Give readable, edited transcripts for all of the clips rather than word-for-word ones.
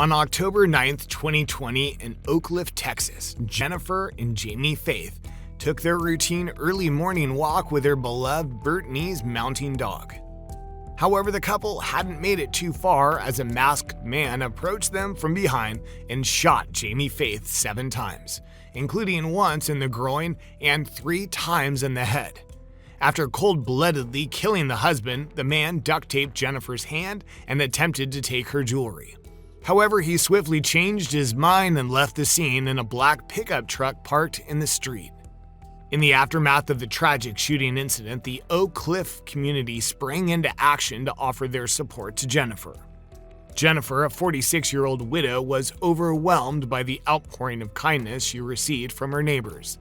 On October 9, 2020, in Oak Cliff, Texas, Jennifer and Jamie Faith took their routine early morning walk with their beloved Bernese mountain dog. However, the couple hadn't made it too far as a masked man approached them from behind and shot Jamie Faith 7 times, including once in the groin and 3 times in the head. After cold-bloodedly killing the husband, the man duct-taped Jennifer's hand and attempted to take her jewelry. However, he swiftly changed his mind and left the scene in a black pickup truck parked in the street. In the aftermath of the tragic shooting incident, the Oak Cliff community sprang into action to offer their support to Jennifer. Jennifer, a 46-year-old widow, was overwhelmed by the outpouring of kindness she received from her neighbors.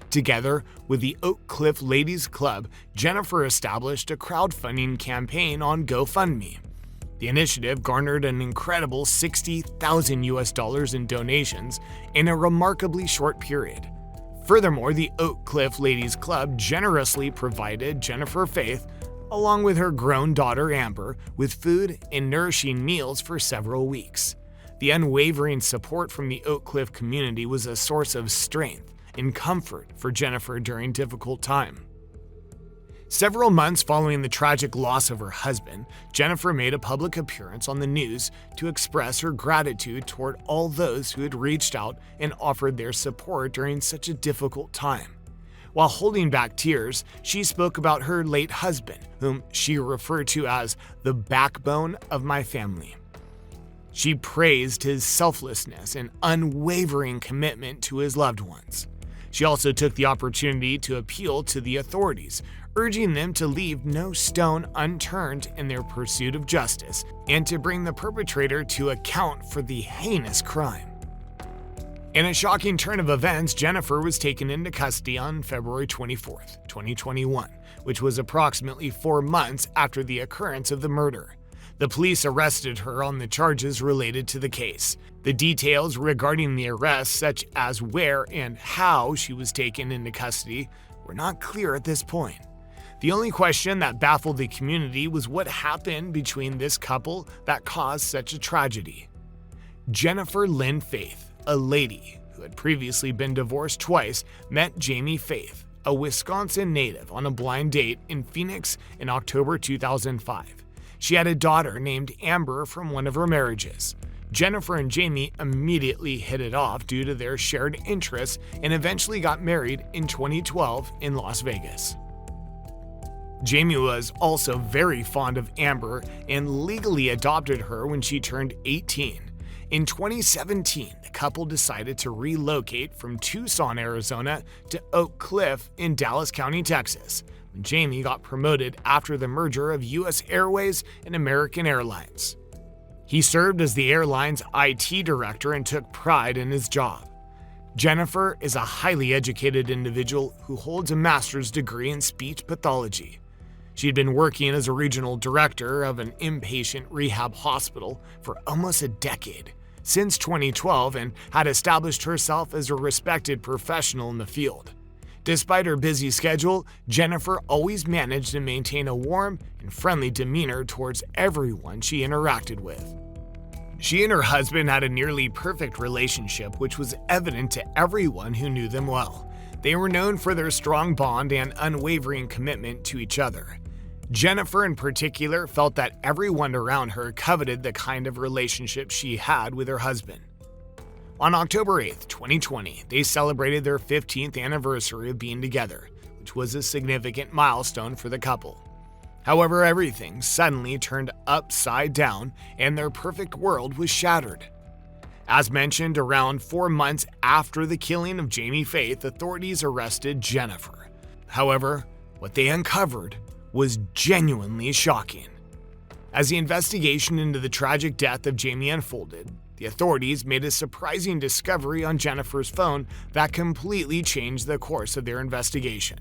Together with the Oak Cliff Ladies Club, Jennifer established a crowdfunding campaign on GoFundMe. The initiative garnered an incredible $60,000 in donations in a remarkably short period. Furthermore, the Oak Cliff Ladies Club generously provided Jennifer Faith, along with her grown daughter Amber, with food and nourishing meals for several weeks. The unwavering support from the Oak Cliff community was a source of strength and comfort for Jennifer during difficult times. Several months following the tragic loss of her husband, Jennifer made a public appearance on the news to express her gratitude toward all those who had reached out and offered their support during such a difficult time. While holding back tears, she spoke about her late husband, whom she referred to as the backbone of my family. She praised his selflessness and unwavering commitment to his loved ones. She also took the opportunity to appeal to the authorities, urging them to leave no stone unturned in their pursuit of justice and to bring the perpetrator to account for the heinous crime. In a shocking turn of events, Jennifer was taken into custody on February 24, 2021, which was approximately 4 months after the occurrence of the murder. The police arrested her on the charges related to the case. The details regarding the arrest, such as where and how she was taken into custody, were not clear at this point. The only question that baffled the community was what happened between this couple that caused such a tragedy. Jennifer Lynn Faith, a lady who had previously been divorced twice, met Jamie Faith, a Wisconsin native, on a blind date in Phoenix in October 2005. She had a daughter named Amber from one of her marriages. Jennifer and Jamie immediately hit it off due to their shared interests and eventually got married in 2012 in Las Vegas. Jamie was also very fond of Amber and legally adopted her when she turned 18. In 2017, the couple decided to relocate from Tucson, Arizona to Oak Cliff in Dallas County, Texas, when Jamie got promoted after the merger of U.S. Airways and American Airlines. He served as the airline's IT director and took pride in his job. Jennifer is a highly educated individual who holds a master's degree in speech pathology. She had been working as a regional director of an inpatient rehab hospital for almost a decade, since 2012, and had established herself as a respected professional in the field. Despite her busy schedule, Jennifer always managed to maintain a warm and friendly demeanor towards everyone she interacted with. She and her husband had a nearly perfect relationship, which was evident to everyone who knew them well. They were known for their strong bond and unwavering commitment to each other. Jennifer in particular felt that everyone around her coveted the kind of relationship she had with her husband. On October 8, 2020, they celebrated their 15th anniversary of being together, which was a significant milestone for the couple. However, everything suddenly turned upside down and their perfect world was shattered. As mentioned, around 4 months after the killing of Jamie Faith, authorities arrested Jennifer. However, what they uncovered was genuinely shocking. As the investigation into the tragic death of Jamie unfolded, the authorities made a surprising discovery on Jennifer's phone that completely changed the course of their investigation.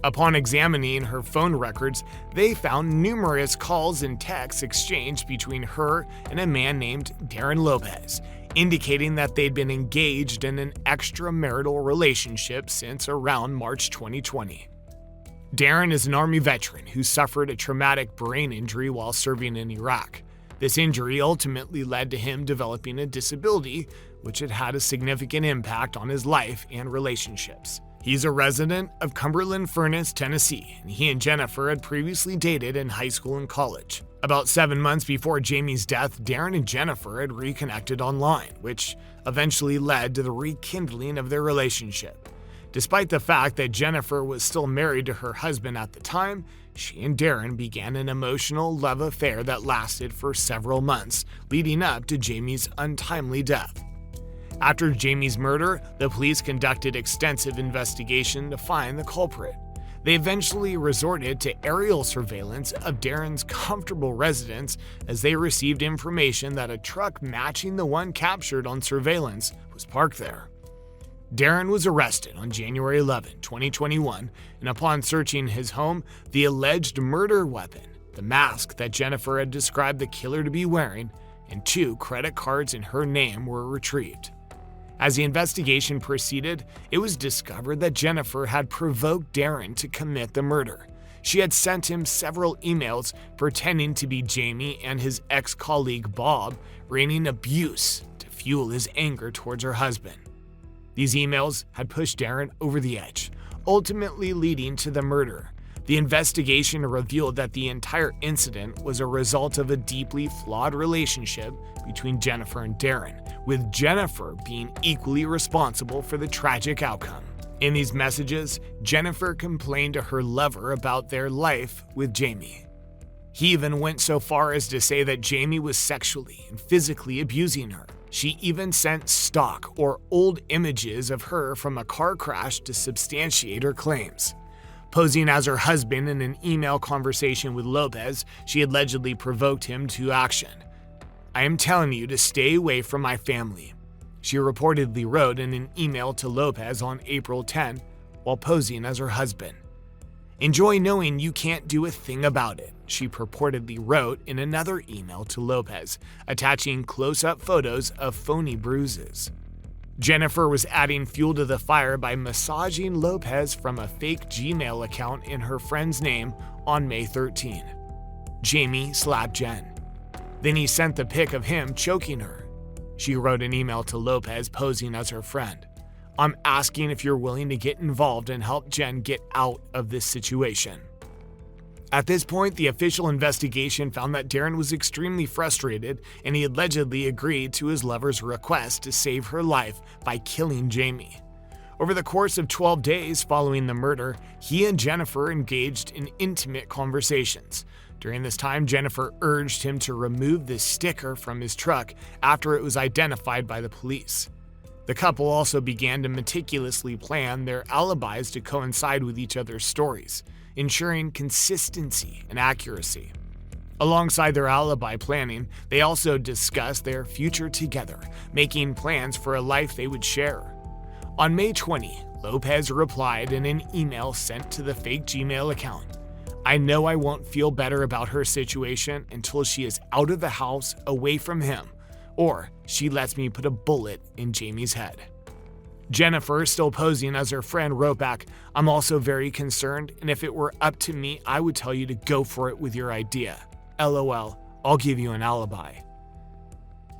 Upon examining her phone records, they found numerous calls and texts exchanged between her and a man named Darren Lopez, indicating that they'd been engaged in an extramarital relationship since around March 2020. Darren is an Army veteran who suffered a traumatic brain injury while serving in Iraq. This injury ultimately led to him developing a disability, which had had a significant impact on his life and relationships. He's a resident of Cumberland Furnace, Tennessee, and he and Jennifer had previously dated in high school and college. About 7 months before Jamie's death, Darren and Jennifer had reconnected online, which eventually led to the rekindling of their relationship. Despite the fact that Jennifer was still married to her husband at the time, she and Darren began an emotional love affair that lasted for several months, leading up to Jamie's untimely death. After Jamie's murder, the police conducted extensive investigation to find the culprit. They eventually resorted to aerial surveillance of Darren's comfortable residence as they received information that a truck matching the one captured on surveillance was parked there. Darren was arrested on January 11, 2021, and upon searching his home, the alleged murder weapon, the mask that Jennifer had described the killer to be wearing, and 2 credit cards in her name were retrieved. As the investigation proceeded, it was discovered that Jennifer had provoked Darren to commit the murder. She had sent him several emails pretending to be Jamie and his ex-colleague Bob, raining abuse to fuel his anger towards her husband. These emails had pushed Darren over the edge, ultimately leading to the murder. The investigation revealed that the entire incident was a result of a deeply flawed relationship between Jennifer and Darren, with Jennifer being equally responsible for the tragic outcome. In these messages, Jennifer complained to her lover about their life with Jamie. He even went so far as to say that Jamie was sexually and physically abusing her. She even sent stock or old images of her from a car crash to substantiate her claims. Posing as her husband in an email conversation with Lopez, she allegedly provoked him to action. "I am telling you to stay away from my family," she reportedly wrote in an email to Lopez on April 10 while posing as her husband. "Enjoy knowing you can't do a thing about it," she purportedly wrote in another email to Lopez, attaching close-up photos of phony bruises. Jennifer was adding fuel to the fire by massaging Lopez from a fake Gmail account in her friend's name on May 13. Jamie slapped Jen. Then he sent the pic of him choking her. She wrote an email to Lopez posing as her friend. "I'm asking if you're willing to get involved and help Jen get out of this situation." At this point, the official investigation found that Darren was extremely frustrated and he allegedly agreed to his lover's request to save her life by killing Jamie. Over the course of 12 days following the murder, he and Jennifer engaged in intimate conversations. During this time, Jennifer urged him to remove the sticker from his truck after it was identified by the police. The couple also began to meticulously plan their alibis to coincide with each other's stories, ensuring consistency and accuracy. Alongside their alibi planning, they also discussed their future together, making plans for a life they would share. On May 20, Lopez replied in an email sent to the fake Gmail account, "I know I won't feel better about her situation until she is out of the house, away from him, or she lets me put a bullet in Jamie's head." Jennifer, still posing as her friend, wrote back, "I'm also very concerned, and if it were up to me, I would tell you to go for it with your idea. LOL, I'll give you an alibi."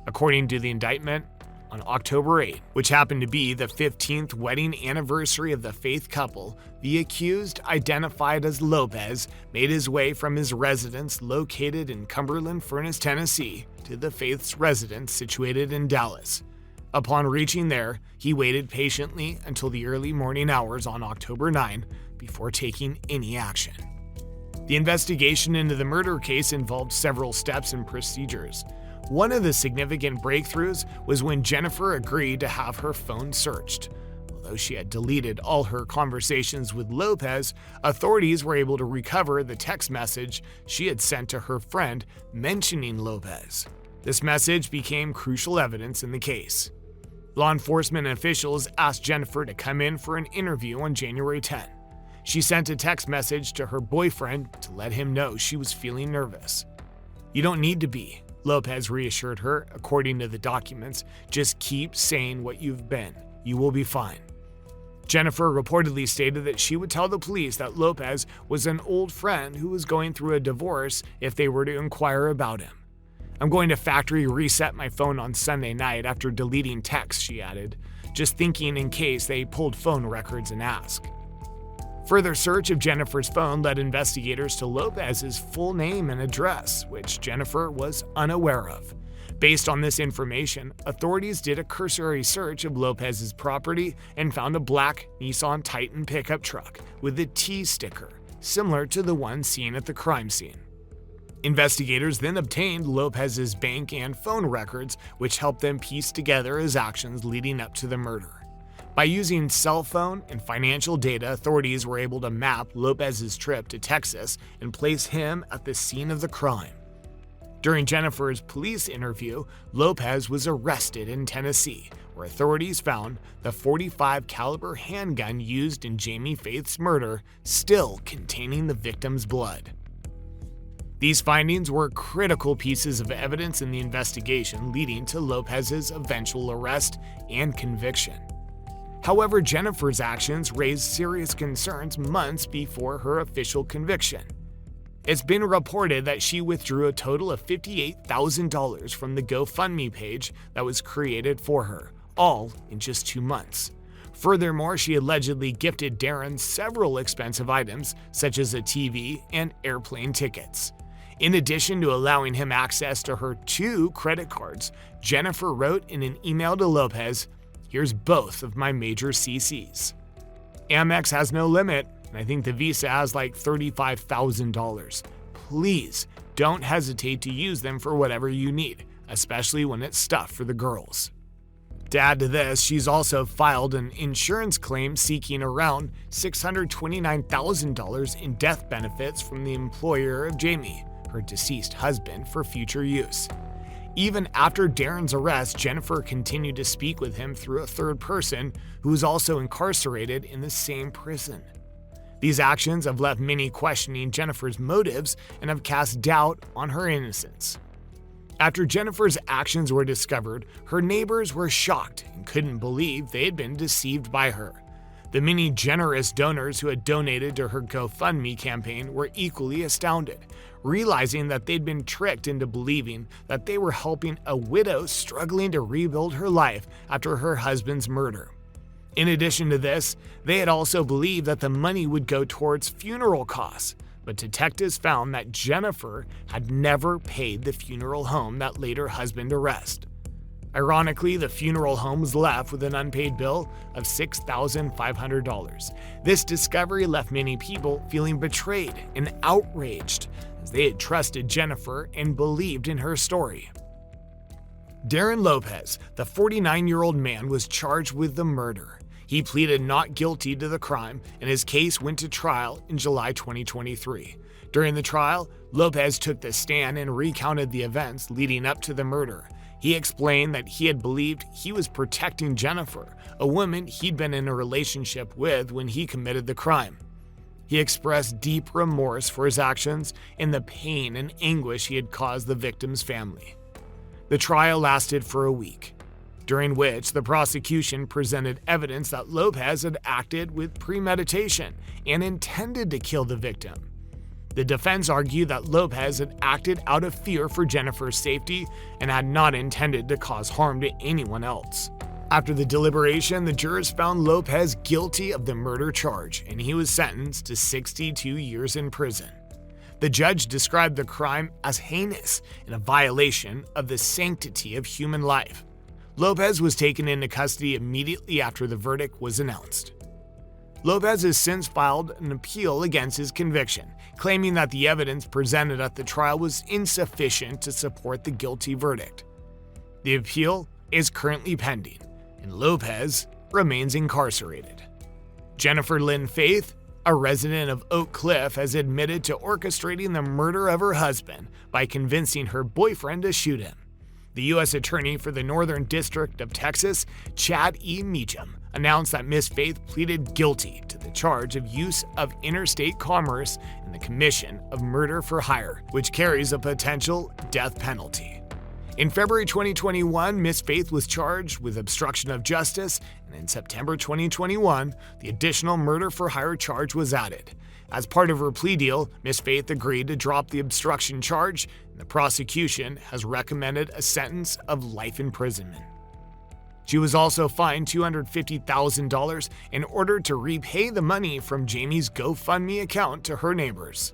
According to the indictment, on October 8, which happened to be the 15th wedding anniversary of the Faith couple, the accused, identified as Lopez, made his way from his residence located in Cumberland Furnace, Tennessee, to the Faith's residence situated in Dallas. Upon reaching there, he waited patiently until the early morning hours on October 9 before taking any action. The investigation into the murder case involved several steps and procedures. One of the significant breakthroughs was when Jennifer agreed to have her phone searched. Although she had deleted all her conversations with Lopez, authorities were able to recover the text message she had sent to her friend mentioning Lopez. This message became crucial evidence in the case. Law enforcement officials asked Jennifer to come in for an interview on January 10. She sent a text message to her boyfriend to let him know she was feeling nervous. "You don't need to be," Lopez reassured her, according to the documents. "Just keep saying what you've been. You will be fine." Jennifer reportedly stated that she would tell the police that Lopez was an old friend who was going through a divorce if they were to inquire about him. "I'm going to factory reset my phone on Sunday night after deleting texts," she added, just thinking in case they pulled phone records and asked. Further search of Jennifer's phone led investigators to Lopez's full name and address, which Jennifer was unaware of. Based on this information, authorities did a cursory search of Lopez's property and found a black Nissan Titan pickup truck with a T sticker, similar to the one seen at the crime scene. Investigators then obtained Lopez's bank and phone records, which helped them piece together his actions leading up to the murder. By using cell phone and financial data, authorities were able to map Lopez's trip to Texas and place him at the scene of the crime. During Jennifer's police interview, Lopez was arrested in Tennessee, where authorities found the .45 caliber handgun used in Jamie Faith's murder still containing the victim's blood. These findings were critical pieces of evidence in the investigation leading to Lopez's eventual arrest and conviction. However, Jennifer's actions raised serious concerns months before her official conviction. It's been reported that she withdrew a total of $58,000 from the GoFundMe page that was created for her, all in just 2 months. Furthermore, she allegedly gifted Darren several expensive items, such as a TV and airplane tickets. In addition to allowing him access to her 2 credit cards, Jennifer wrote in an email to Lopez, "Here's both of my major CCs. Amex has no limit, and I think the Visa has like $35,000. Please don't hesitate to use them for whatever you need, especially when it's stuff for the girls." To add to this, she's also filed an insurance claim seeking around $629,000 in death benefits from the employer of Jamie, her deceased husband, for future use. Even after Darren's arrest, Jennifer continued to speak with him through a third person who was also incarcerated in the same prison. These actions have left many questioning Jennifer's motives and have cast doubt on her innocence. After Jennifer's actions were discovered, her neighbors were shocked and couldn't believe they had been deceived by her. The many generous donors who had donated to her GoFundMe campaign were equally astounded, realizing that they'd been tricked into believing that they were helping a widow struggling to rebuild her life after her husband's murder. In addition to this, they had also believed that the money would go towards funeral costs, but detectives found that Jennifer had never paid the funeral home that laid her husband to rest. Ironically, the funeral home was left with an unpaid bill of $6,500. This discovery left many people feeling betrayed and outraged, as they had trusted Jennifer and believed in her story. Darren Lopez, the 49-year-old man, was charged with the murder. He pleaded not guilty to the crime, and his case went to trial in July 2023. During the trial, Lopez took the stand and recounted the events leading up to the murder. He explained that he had believed he was protecting Jennifer, a woman he'd been in a relationship with when he committed the crime. He expressed deep remorse for his actions and the pain and anguish he had caused the victim's family. The trial lasted for a week, during which the prosecution presented evidence that Lopez had acted with premeditation and intended to kill the victim. The defense argued that Lopez had acted out of fear for Jennifer's safety and had not intended to cause harm to anyone else. After the deliberation, the jurors found Lopez guilty of the murder charge, and he was sentenced to 62 years in prison. The judge described the crime as heinous and a violation of the sanctity of human life. Lopez was taken into custody immediately after the verdict was announced. Lopez has since filed an appeal against his conviction, claiming that the evidence presented at the trial was insufficient to support the guilty verdict. The appeal is currently pending, and Lopez remains incarcerated. Jennifer Lynn Faith, a resident of Oak Cliff, has admitted to orchestrating the murder of her husband by convincing her boyfriend to shoot him. The U.S. Attorney for the Northern District of Texas, Chad E. Meacham, announced that Ms. Faith pleaded guilty to the charge of use of interstate commerce in the commission of murder for hire, which carries a potential death penalty. In February 2021, Ms. Faith was charged with obstruction of justice, and in September 2021, the additional murder for hire charge was added. As part of her plea deal, Miss Faith agreed to drop the obstruction charge, and the prosecution has recommended a sentence of life imprisonment. She was also fined $250,000 in order to repay the money from Jamie's GoFundMe account to her neighbors.